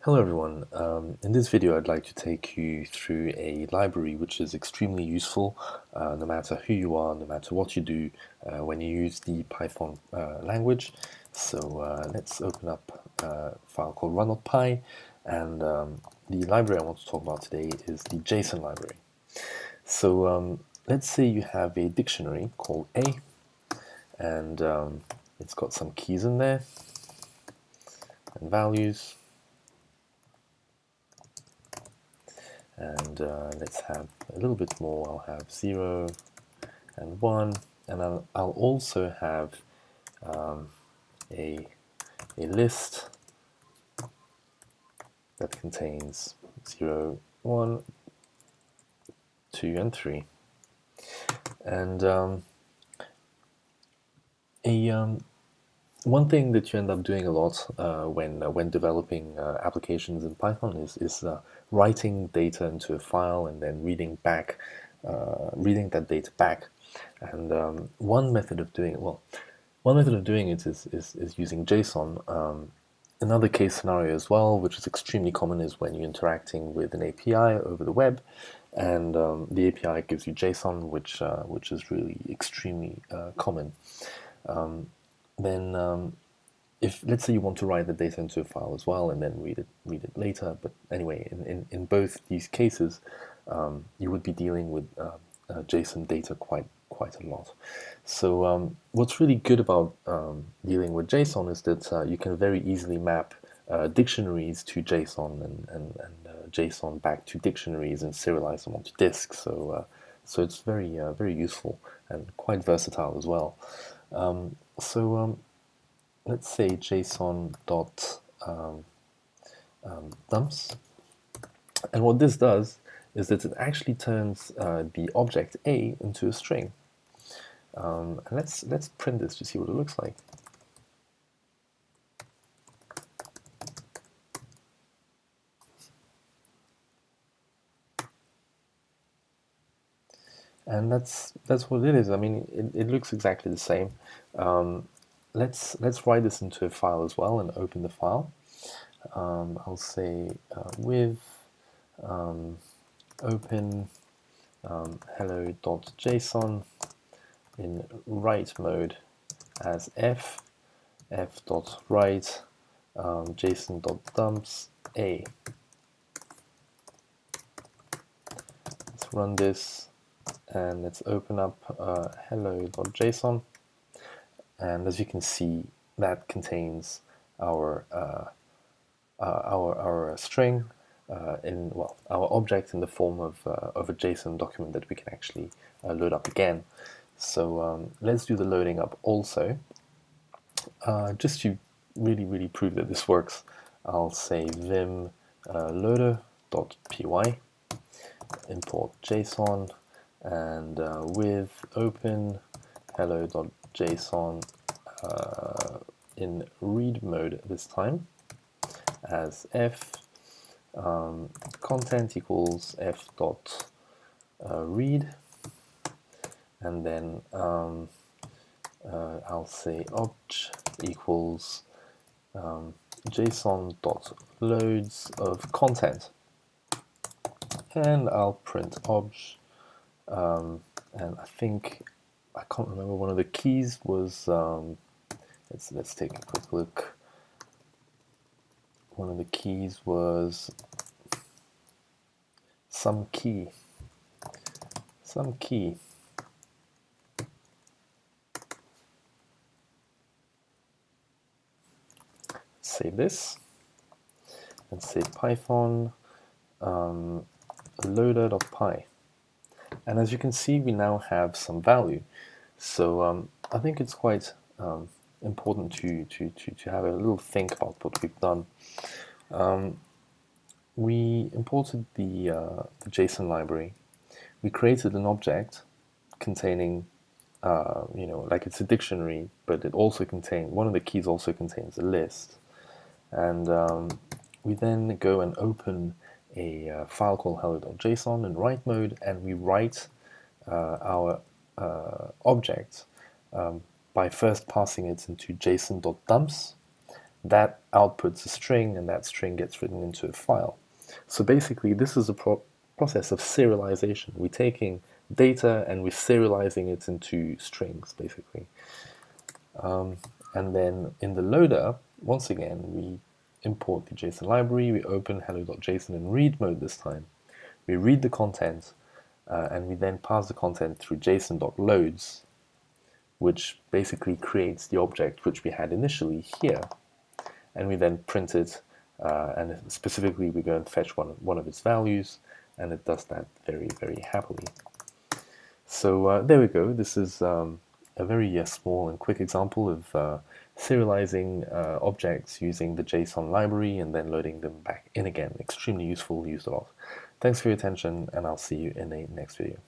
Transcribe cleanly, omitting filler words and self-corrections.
Hello everyone. In this video I'd like to take you through a library which is extremely useful no matter who you are, no matter what you do when you use the Python language. So let's open up a file called run.py, and the library I want to talk about today is the JSON library. So let's say you have a dictionary called A, and it's got some keys in there and values. And let's have a little bit more. I'll have 0 and 1, and I'll also have a list that contains 0, 1, 2, and 3. And one thing that you end up doing a lot when developing applications in Python is writing data into a file and then reading that data back. And one method of doing it is using JSON. Another case scenario as well, which is extremely common, is when you're interacting with an API over the web, and the API gives you JSON, which is really extremely common. Then if, let's say, you want to write the data into a file as well and then read it later, but anyway, in both these cases you would be dealing with JSON data quite a lot. So what's really good about dealing with JSON is that you can very easily map dictionaries to JSON and JSON back to dictionaries and serialize them onto disk. So it's very useful and quite versatile as well. So let's say JSON dot dumps, and what this does is that it actually turns the object A into a string. And let's print this to see what it looks like. And that's what it is. I mean, it looks exactly the same. Let's write this into a file as well and open the file. I'll say with open hello.json in write mode as f.write json.dumps a. Let's run this and let's open up hello.json, and as you can see, that contains our string our object in the form of a JSON document that we can actually load up again. So let's do the loading up also. Just to really prove that this works, I'll say vim loader.py import JSON, and with open hello.json in read mode this time as f content equals f dot read, and then I'll say obj equals json dot loads of content, and I'll print obj. And I think, I can't remember, one of the keys was let's take a quick look. One of the keys was some key. Save this and say python loader.py, and as you can see, we now have some value. So I think it's quite important to have a little think about what we've done. We imported the JSON library. We created an object containing, like it's a dictionary, but it also contains, one of the keys also contains a list. And we then go and open a file called hello.json in write mode, and we write our object by first passing it into json.dumps, that outputs a string, and that string gets written into a file. So basically, this is a process of serialization. We're taking data and we're serializing it into strings, basically. And then in the loader, once again, we import the JSON library, we open hello.json in read mode this time. We read the content, and we then pass the content through json.loads, which basically creates the object which we had initially here. And we then print it, and specifically we go and fetch one of its values, and it does that very, very happily. So there we go. This is a very small and quick example of serializing objects using the JSON library and then loading them back in again. Extremely useful, used a lot. Thanks for your attention, and I'll see you in the next video.